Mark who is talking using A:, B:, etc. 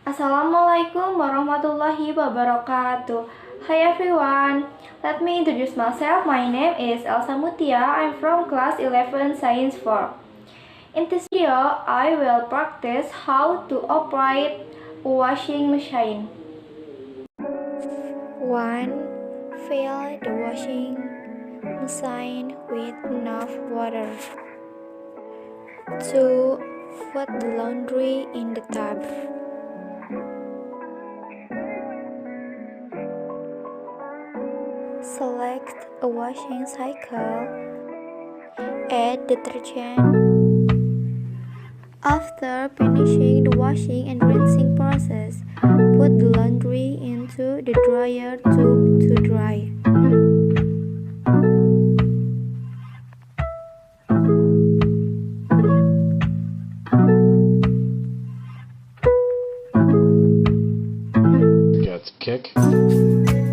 A: Assalamualaikum warahmatullahi wabarakatuh. Hi everyone, let me introduce myself. My name is Elsa Mutia. I'm from class 11 Science 4. In this video, I will practice how to operate a washing machine. 1. Fill the washing machine with enough water. 2. Put the laundry in the tub. 3. Select a washing cycle. Add detergent. After finishing the washing and rinsing process, put the laundry into the dryer tube to dry.
B: Got the kick.